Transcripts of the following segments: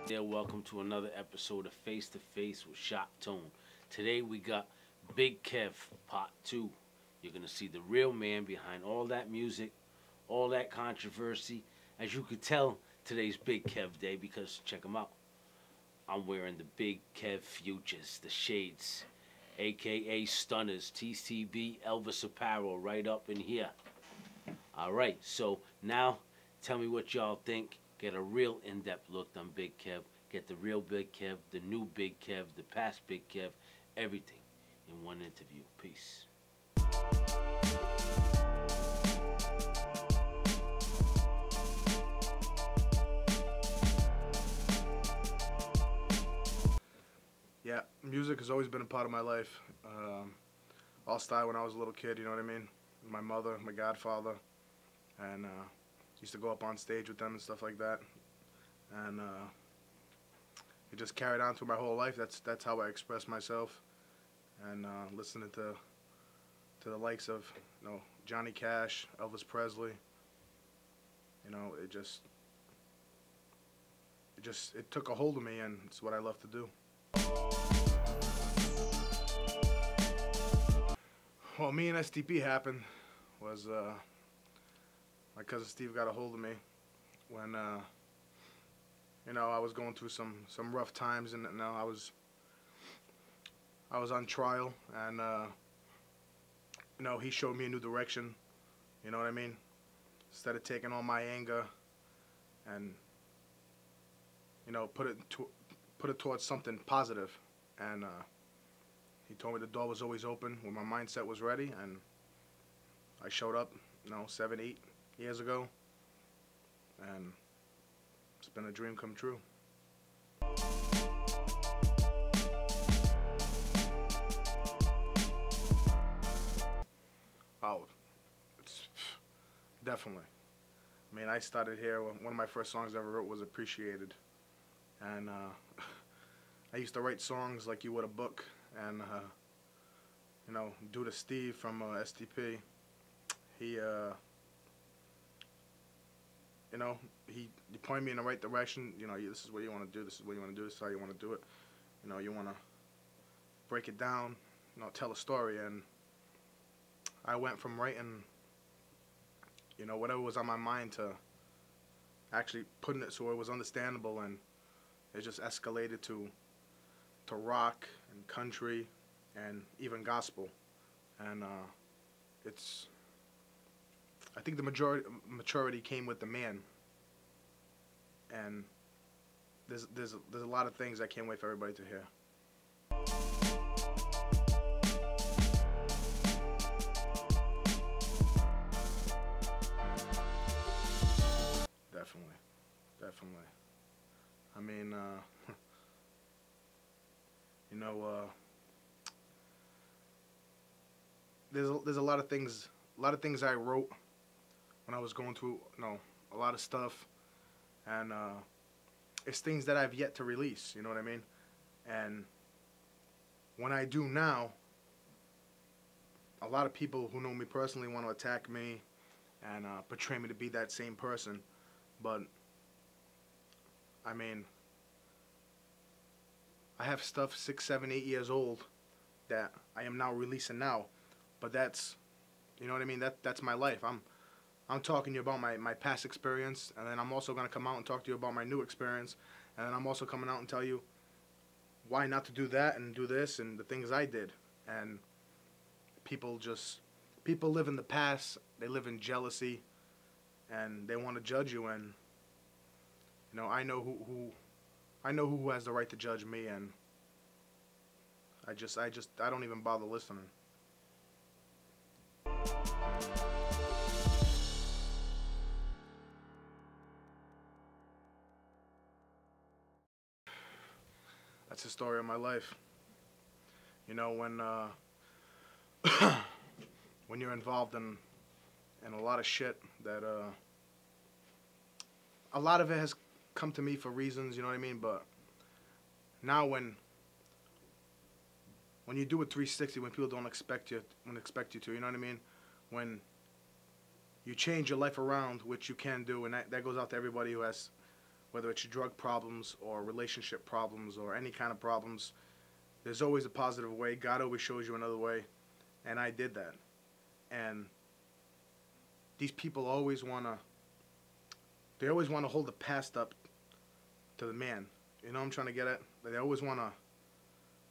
there. Welcome to another episode of Face to Face with Shop Tone. Today we got Big Kev Part 2. You're going to see the real man behind all that music, all that controversy. As you could tell, today's Big Kev Day because, check him out, I'm wearing the Big Kev Futures, the shades, a.k.a. Stunners, TCB, Elvis Apparel, right up in here. Alright, so now tell me what y'all think. Get a real in-depth look on Big Kev. Get the real Big Kev, the new Big Kev, the past Big Kev, everything in one interview. Peace. Yeah, music has always been a part of my life. All started when I was a little kid, you know what I mean? My mother, my godfather, and used to go up on stage with them and stuff like that. And it just carried on through my whole life. That's how I express myself. And listening to the likes of, Johnny Cash, Elvis Presley. It took a hold of me, and it's what I love to do. Well, me and STP happened was my cousin Steve got a hold of me when I was going through some rough times, and I was on trial, and he showed me a new direction. You know what I mean? Instead of taking all my anger and put it towards something positive, and he told me the door was always open when my mindset was ready, and I showed up, 7, 8 years ago, and it's been a dream come true. Oh, it's definitely. I mean, I started here, one of my first songs I ever wrote was Appreciated, and I used to write songs like you would a book, and due to Steve from STP, he pointed me in the right direction. This is what you want to do, this is what you want to do, this is how you want to do it. You want to break it down, tell a story, and I went from writing, whatever was on my mind to actually putting it so it was understandable, and it just escalated to rock and country and even gospel. And I think the maturity came with the man, and there's a lot of things I can't wait for everybody to hear. Definitely. I mean, there's a lot of things I wrote when I was going through, a lot of stuff, and it's things that I've yet to release, you know what I mean? And when I do now, a lot of people who know me personally want to attack me and portray me to be that same person, but I mean, I have stuff 6, 7, 8 years old that I am now releasing now, but that's, you know what I mean? That's my life. I'm talking to you about my past experience, and then I'm also going to come out and talk to you about my new experience, and then I'm also coming out and tell you why not to do that and do this and the things I did. And people live in the past, they live in jealousy, and they want to judge you, and I know who has the right to judge me, and I don't even bother listening. That's the story of my life. When you're involved in a lot of shit that a lot of it has come to me for reasons, you know what I mean? But now when you do a 360, when people don't expect you to, you know what I mean? When you change your life around, which you can do, and that goes out to everybody who has whether it's drug problems or relationship problems or any kind of problems, there's always a positive way. God always shows you another way, and I did that. And these people always want to, they always want to hold the past up to the man. You know what I'm trying to get at? They always want to,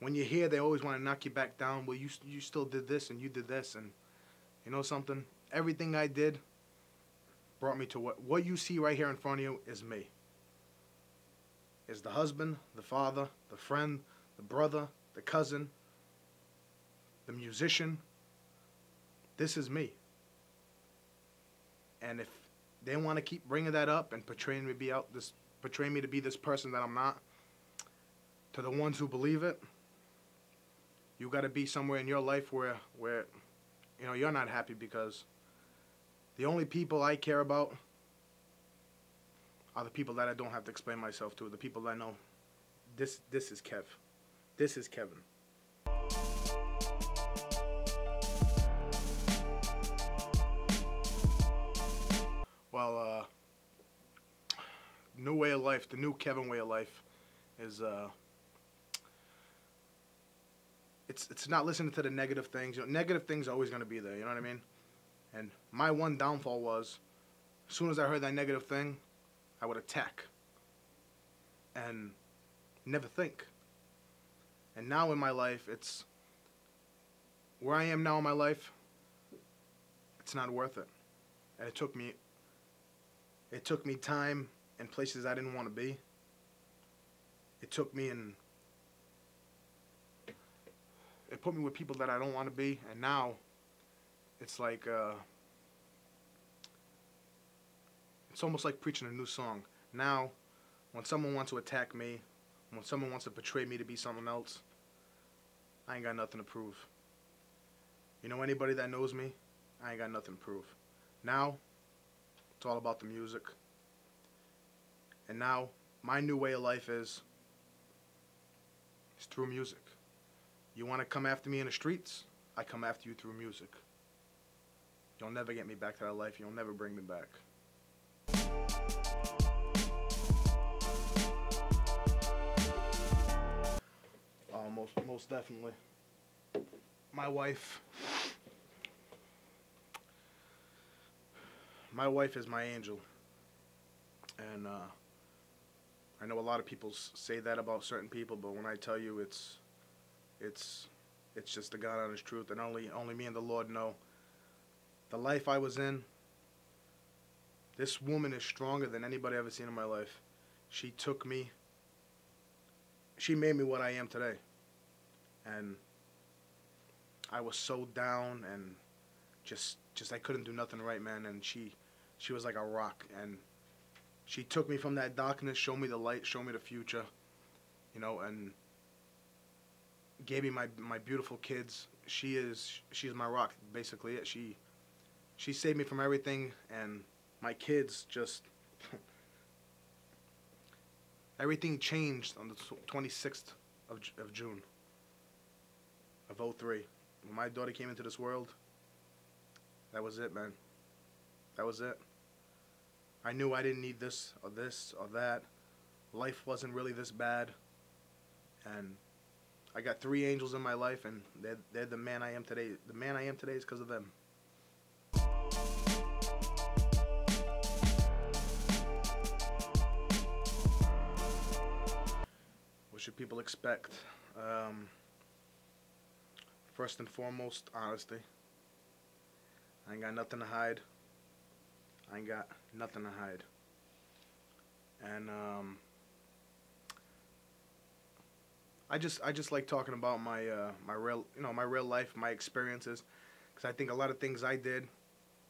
when you're here, they always want to knock you back down. Well, you still did this and you did this, and you know something? Everything I did brought me to what you see right here in front of you is me. Is the husband, the father, the friend, the brother, the cousin, the musician. This is me. And if they want to keep bringing that up and portraying me to be this person that I'm not, to the ones who believe it, you got to be somewhere in your life where you know you're not happy, because the only people I care about are the people that I don't have to explain myself to, the people that I know. This is Kev. This is Kevin. Well, new way of life, the new Kevin way of life is it's not listening to the negative things. You know, negative things are always going to be there, you know what I mean? And my one downfall was, as soon as I heard that negative thing, I would attack and never think. And now in my life, it's where I am now in my life, it's not worth it. And it took me time and places I didn't want to be. It put me with people that I don't want to be, and now it's like it's almost like preaching a new song. Now, when someone wants to attack me, when someone wants to portray me to be something else, I ain't got nothing to prove. You know, anybody that knows me, I ain't got nothing to prove. Now, it's all about the music. And now, my new way of life is through music. You want to come after me in the streets? I come after you through music. You'll never get me back to that life. You'll never bring me back. Most definitely. My wife is my angel. And I know a lot of people say that about certain people, but when I tell you it's just the God honest truth, and only me and the Lord know. The life I was in, this woman is stronger than anybody I've ever seen in my life. She took me, she made me what I am today. And I was so down and just I couldn't do nothing right, man. And she was like a rock, and she took me from that darkness, showed me the light, showed me the future, you know, and gave me my beautiful kids. She's my rock, basically. She saved me from everything, and my kids just everything changed on the 26th of June of 2003. When my daughter came into this world, that was it, man. That was it. I knew I didn't need this or that. Life wasn't really this bad. And I got 3 angels in my life, and they're the man I am today. The man I am today is because of them. What should people expect? First and foremost, honesty. I ain't got nothing to hide. I ain't got nothing to hide. And I just like talking about my my real life, my experiences, because I think a lot of things I did,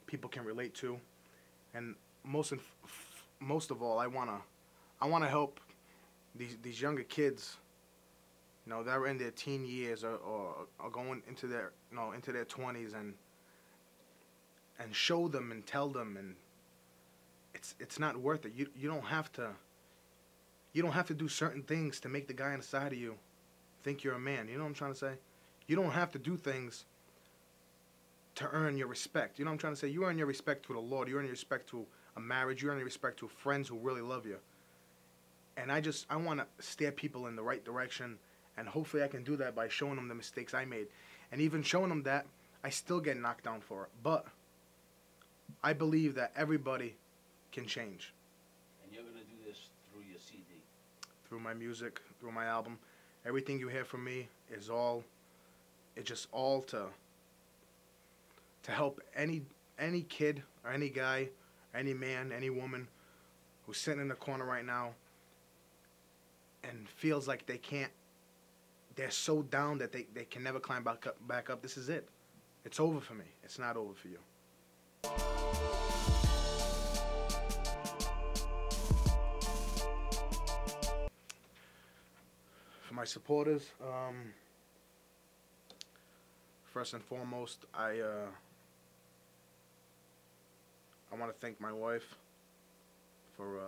people can relate to, and most of all, I wanna help these younger kids, you know, that were in their teen years or going into their into their 20s, and show them and tell them, and it's not worth it. You don't have to do certain things to make the guy inside of you think you're a man. You know what I'm trying to say? You don't have to do things to earn your respect. You know what I'm trying to say? You earn your respect to the Lord. You earn your respect to a marriage. You earn your respect to friends who really love you. And I want to steer people in the right direction, and hopefully I can do that by showing them the mistakes I made, and even showing them that I still get knocked down for it. But I believe that everybody can change. And you're gonna do this through your CD. Through my music, through my album. Everything you hear from me is all, it's just all to help any kid or any guy, any man, any woman who's sitting in the corner right now and feels like they're so down that they can never climb back up. This is it. It's over for me. It's not over for you. For my supporters, first and foremost, I want to thank my wife for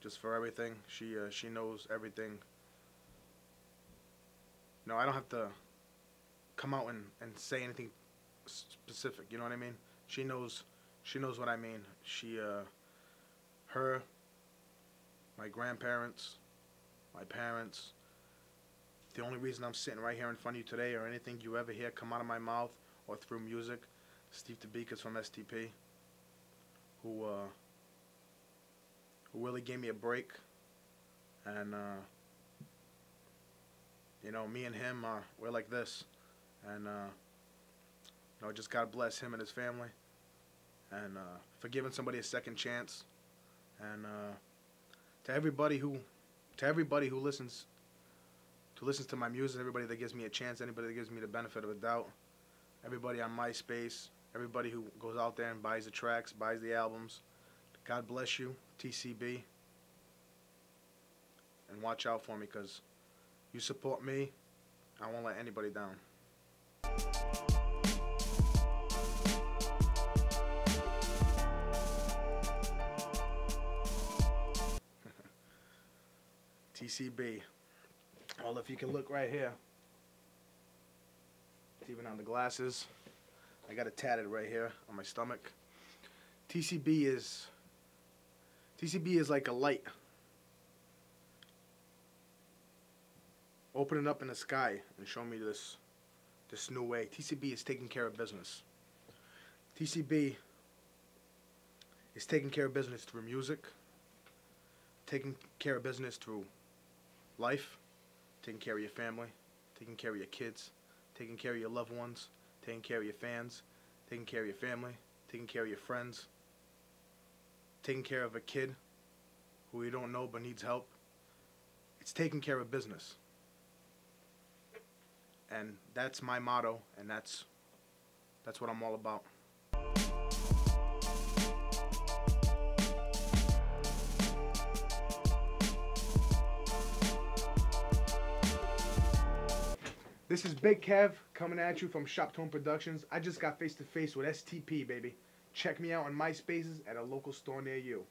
just for everything. She knows everything. No, I don't have to come out and say anything specific. You know what I mean? She knows what I mean. Her, my grandparents, my parents. The only reason I'm sitting right here in front of you today, or anything you ever hear come out of my mouth or through music, Steve DeBeekers from STP, who really gave me a break, and you know, me and him, we're like this, and you know, just God bless him and his family, and for giving somebody a second chance, and to everybody who listens to my music, everybody that gives me a chance, anybody that gives me the benefit of a doubt, everybody on MySpace, everybody who goes out there and buys the tracks, buys the albums, God bless you, TCB, and watch out for me, because you support me, I won't let anybody down. TCB. Well, if you can look right here, it's even on the glasses. I got it tatted right here on my stomach. TCB is like a light. Open it up in the sky and show me this new way. TCB is taking care of business. TCB is taking care of business through music, taking care of business through life, taking care of your family, taking care of your kids, taking care of your loved ones, taking care of your fans, taking care of your family, taking care of your friends, taking care of a kid who you don't know but needs help. It's taking care of business. And that's my motto, and that's what I'm all about. This is Big Kev coming at you from Shop Tone Productions. I just got face to face with STP, baby. Check me out on MySpaces at a local store near you.